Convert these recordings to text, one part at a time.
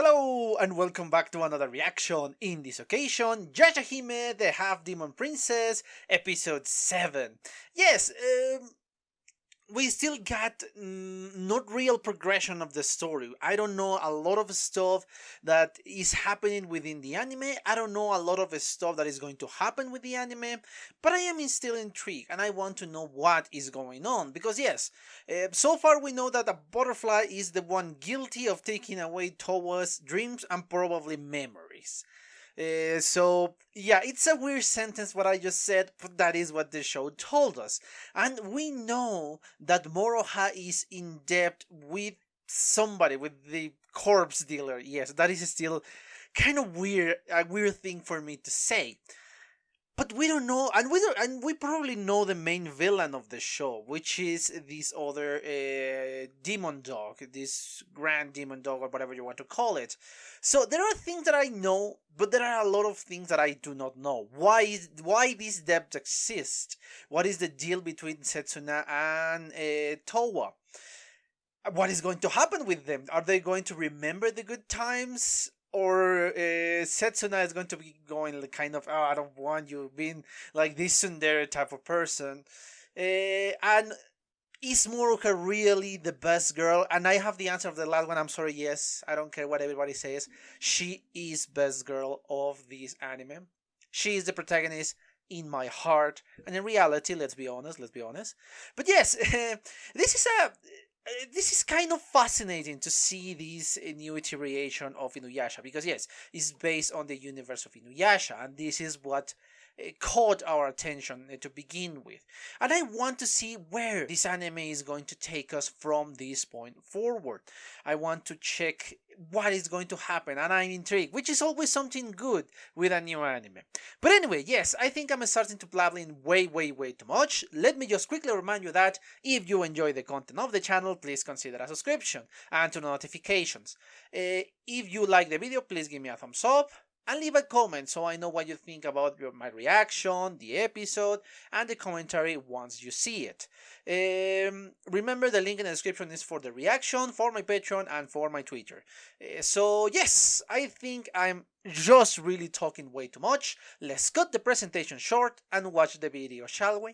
Hello and welcome back to another reaction. In this occasion, Yashahime, the Half Demon Princess, episode 7. Yes, we still got not real progression of the story. I don't know a lot of stuff that is happening within the anime. I don't know a lot of stuff that is going to happen with the anime, but I am still intrigued and I want to know what is going on. Because yes, so far we know that a butterfly is the one guilty of taking away Towa's dreams and probably memories. So yeah, it's a weird sentence what I just said, but that is what the show told us. And we know that Moroha is in debt with somebody, with the corpse dealer. Yes, that is still kind of weird, a weird thing for me to say. But we don't know, and we probably know the main villain of the show, which is this other demon dog, this grand demon dog, or whatever you want to call it. So there are things that I know, but there are a lot of things that I do not know. Why this debt exists? What is the deal between Setsuna and Towa? What is going to happen with them? Are they going to remember the good times? Or Setsuna is going to be going like kind of, oh, I don't want you being like this tsundere type of person. And is Moroha really the best girl? And I have the answer of the last one. I'm sorry, yes. I don't care what everybody says. She is best girl of this anime. She is the protagonist in my heart. And in reality, let's be honest. But yes, this is kind of fascinating to see this new iteration of Inuyasha, because yes, it's based on the universe of Inuyasha, and this is what caught our attention to begin with. And I want to see where this anime is going to take us from this point forward. I want to check what is going to happen, and I'm intrigued, which is always something good with a new anime. But anyway, yes, I think I'm starting to blabbling way too much. Let me just quickly remind you that if you enjoy the content of the channel, please consider a subscription and turn on notifications. If you like the video, please give me a thumbs up and leave a comment so I know what you think about my reaction, the episode, and the commentary once you see it. Remember, the link in the description is for the reaction, for my Patreon, and for my Twitter. So yes, I think I'm just really talking way too much. Let's cut the presentation short and watch the video, shall we?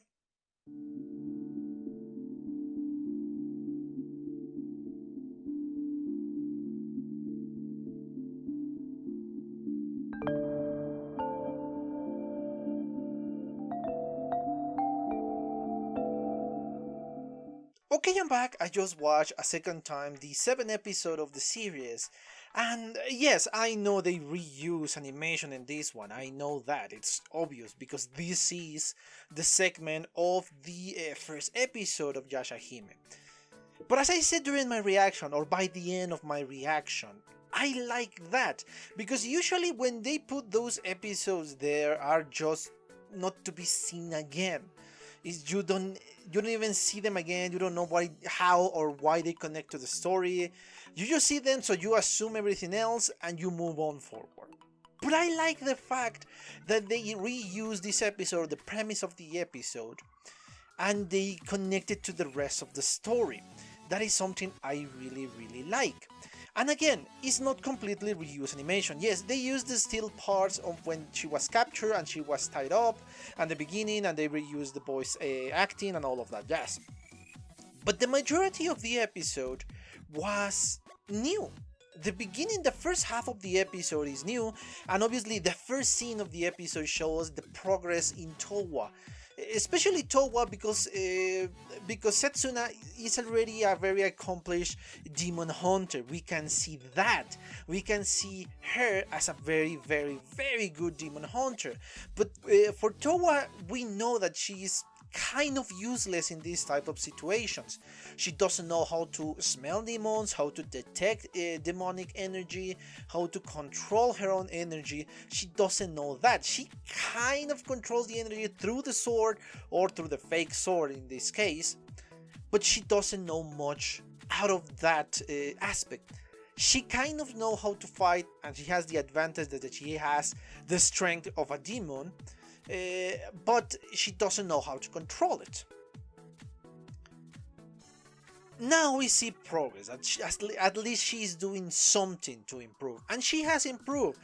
Okay, I'm back. I just watched a second time the 7th episode of the series. And yes, I know they reuse animation in this one. I know that. It's obvious because this is the segment of the first episode of Yashahime. But as I said during my reaction, or by the end of my reaction, I like that. Because usually when they put those episodes there are just not to be seen again. You don't even see them again. You don't know how or why they connect to the story. You just see them, so you assume everything else and you move on forward. But I like the fact that they reuse this episode, the premise of the episode, and they connect it to the rest of the story. That is something I really like. And again, it's not completely reused animation. Yes, they used the still parts of when she was captured and she was tied up, and the beginning, and they reused the voice acting and all of that jazz. But the majority of the episode was new. The beginning, the first half of the episode is new, and obviously the first scene of the episode shows the progress in Towa. Especially Towa, because Setsuna is already a very accomplished demon hunter. We can see that. We can see her as a very good demon hunter. But for Towa, we know that she is kind of useless in these type of situations. She doesn't know how to smell demons, how to detect demonic energy, how to control her own energy. She doesn't know that. She kind of controls the energy through the sword, or through the fake sword in this case, but she doesn't know much out of that aspect. She kind of knows how to fight, and she has the advantage that she has the strength of a demon, but she doesn't know how to control it. now we see progress. At least she's doing something to improve, and she has improved.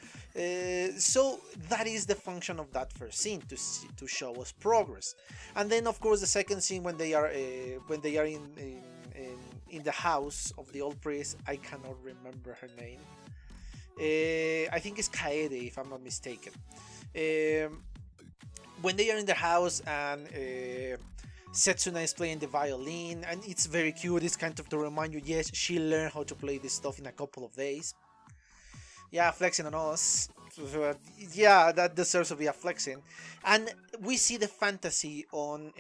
So that is the function of that first scene, to show us progress. And then of course the second scene, when they are in the house of the old priest. I cannot remember her name. I think it's Kaede, if I'm not mistaken. Um, when they are in the house, and Setsuna is playing the violin, and it's very cute. It's kind of to remind you, yes, she learned how to play this stuff in a couple of days. Yeah, flexing on us. Yeah, that deserves to be a flexing. And we see the fantasy on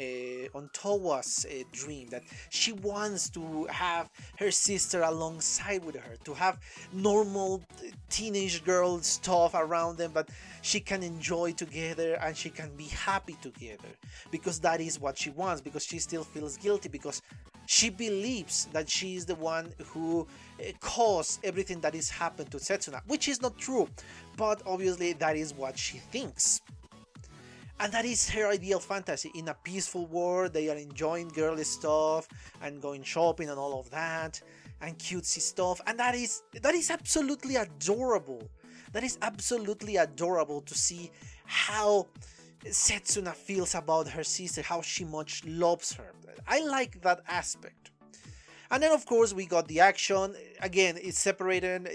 Towa's dream, that she wants to have her sister alongside with her, to have normal teenage girl stuff around them, but she can enjoy together and she can be happy together, because that is what she wants, because she still feels guilty, because she believes that she is the one who caused everything that is happened to Setsuna, which is not true, but obviously that is what she thinks. And that is her ideal fantasy. In a peaceful world, they are enjoying girly stuff and going shopping and all of that, and cutesy stuff, and that is absolutely adorable. That is absolutely adorable to see how Setsuna feels about her sister, how she much loves her. I like that aspect. And then of course we got the action. Again, it's separated.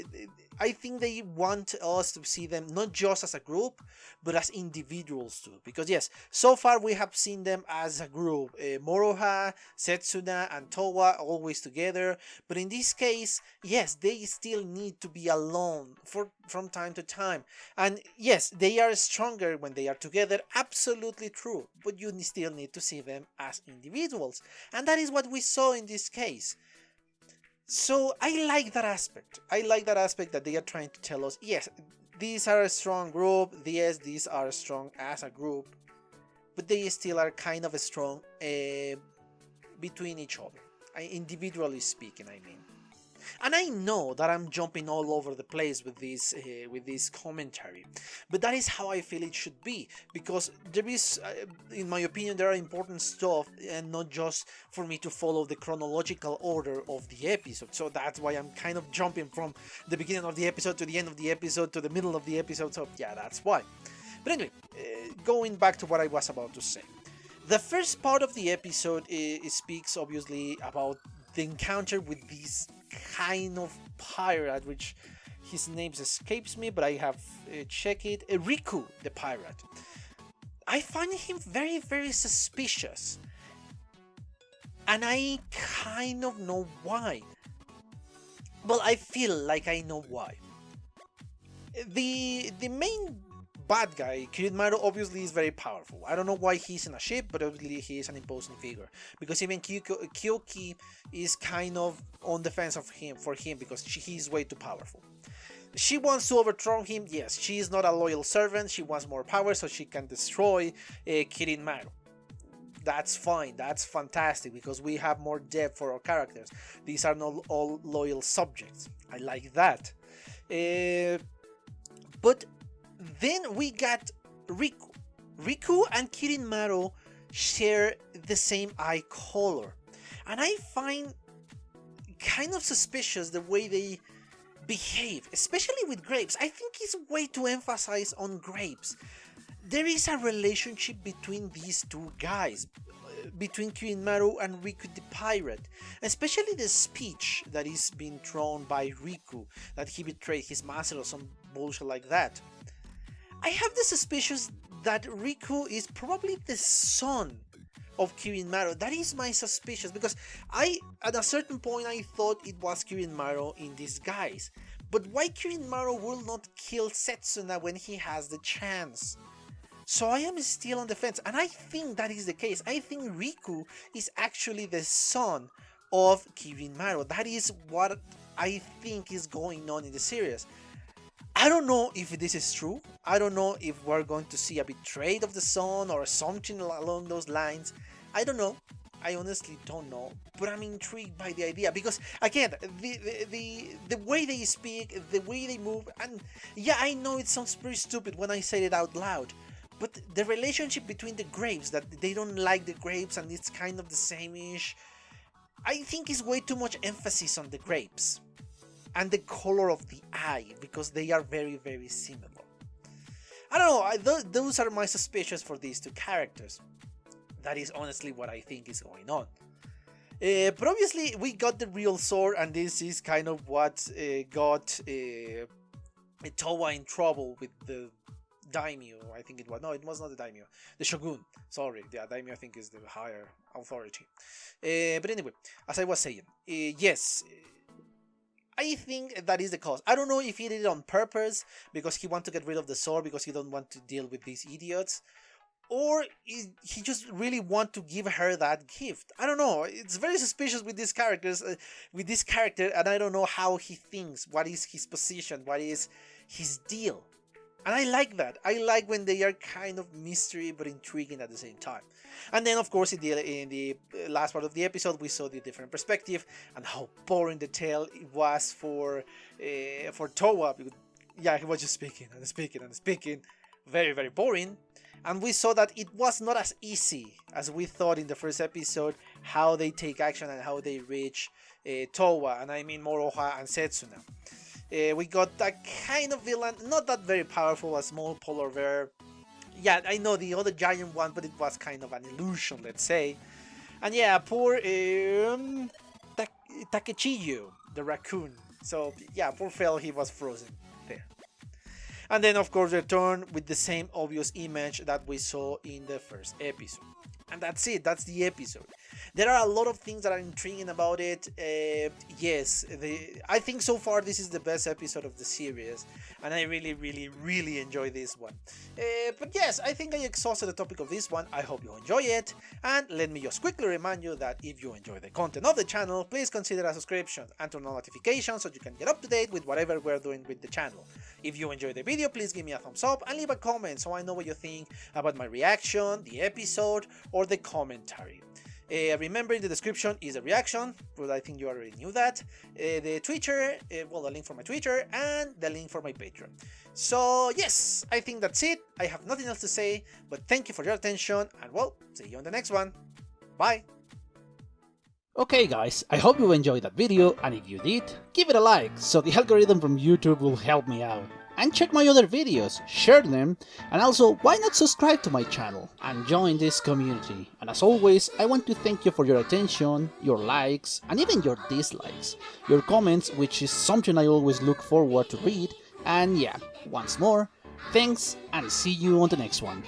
I think they want us to see them not just as a group, but as individuals too. Because yes, so far we have seen them as a group. Moroha, Setsuna, and Towa always together. But in this case, yes, they still need to be alone from time to time. And yes, they are stronger when they are together. Absolutely true. But you still need to see them as individuals. And that is what we saw in this case. So I like that aspect. I like that aspect that they are trying to tell us, yes, these are a strong group, yes, these are strong as a group, but they still are kind of strong between each other, individually speaking, I mean. And I know that I'm jumping all over the place with this commentary, but that is how I feel it should be, because there is, in my opinion, there are important stuff, and not just for me to follow the chronological order of the episode. So that's why I'm kind of jumping from the beginning of the episode to the end of the episode to the middle of the episode. So yeah, that's why. But anyway, going back to what I was about to say. The first part of the episode speaks obviously about the encounter with this kind of pirate, which his name escapes me, but I have checked it. Riku, the pirate. I find him very, very suspicious, and I kind of know why. Well, I feel like I know why. The main bad guy, Kiritmaru, obviously is very powerful. I don't know why he's in a ship, but obviously he is an imposing figure. Because even Kyoki is kind of on the fence of him because he's way too powerful. She wants to overthrow him. Yes, she is not a loyal servant. She wants more power so she can destroy Kiritmaru. That's fine. That's fantastic, because we have more depth for our characters. These are not all loyal subjects. I like that. But then we got Riku. Riku and Kiritmaru share the same eye color, and I find kind of suspicious the way they behave, especially with grapes. I think it's way to emphasize on grapes. There is a relationship between these two guys, between Kiritmaru and Riku the pirate, especially the speech that is being thrown by Riku, that he betrayed his master or some bullshit like that. I have the suspicion that Riku is probably the son of Kiritmaru. That is my suspicion, because at a certain point I thought it was Kiritmaru in disguise. But why Kiritmaru will not kill Setsuna when he has the chance? So I am still on the fence, and I think that is the case. I think Riku is actually the son of Kiritmaru. That is what I think is going on in the series. I don't know if this is true. I don't know if we're going to see a betrayal of the son or something along those lines. I don't know. I honestly don't know. But I'm intrigued by the idea, because again, the way they speak, the way they move, and yeah, I know it sounds pretty stupid when I say it out loud, but the relationship between the grapes, that they don't like the grapes and it's kind of the same-ish. I think it's way too much emphasis on the grapes and the color of the eye, because they are very, very similar. I don't know, those are my suspicions for these two characters. That is honestly what I think is going on. But obviously we got the real sword, and this is kind of what got Towa in trouble with the daimyo. I think it was. No, it was not the daimyo. The shogun. Sorry, the daimyo I think is the higher authority. But anyway, as I was saying, yes, I think that is the cause. I don't know if he did it on purpose because he wants to get rid of the sword because he don't want to deal with these idiots, or he just really want to give her that gift. I don't know. It's very suspicious with these characters, with this character, and I don't know how he thinks. What is his position? What is his deal? And I like that. I like when they are kind of mystery but intriguing at the same time. And then, of course, in the last part of the episode, we saw the different perspective and how boring the tale it was for Towa. Because, yeah, he was just speaking and speaking and speaking. Very, very boring. And we saw that it was not as easy as we thought in the first episode, how they take action and how they reach Towa, and I mean Moroha and Setsuna. We got that kind of villain, not that very powerful, a small polar bear. Yeah, I know the other giant one, but it was kind of an illusion, let's say. And yeah, poor Takechiyu, the raccoon. So yeah, poor fella, he was frozen there. And then of course return with the same obvious image that we saw in the first episode. And that's it, that's the episode. There are a lot of things that are intriguing about it. Yes, I think so far this is the best episode of the series, and I really enjoy this one. But yes, I think I exhausted the topic of this one. I hope you enjoy it, and let me just quickly remind you that if you enjoy the content of the channel, please consider a subscription and turn on notifications so you can get up to date with whatever we're doing with the channel. If you enjoy the video, please give me a thumbs up and leave a comment so I know what you think about my reaction, the episode, or the commentary. Remember, in the description is a reaction, but I think you already knew that. The Twitter, well, the link for my Twitter and the link for my Patreon. So yes, I think that's it. I have nothing else to say, but thank you for your attention, and well, see you on the next one. Bye! Okay guys, I hope you enjoyed that video, and if you did, give it a like, so the algorithm from YouTube will help me out. And check my other videos, share them, and also why not subscribe to my channel and join this community. And as always, I want to thank you for your attention, your likes, and even your dislikes, your comments, which is something I always look forward to read. And yeah, once more, thanks and see you on the next one.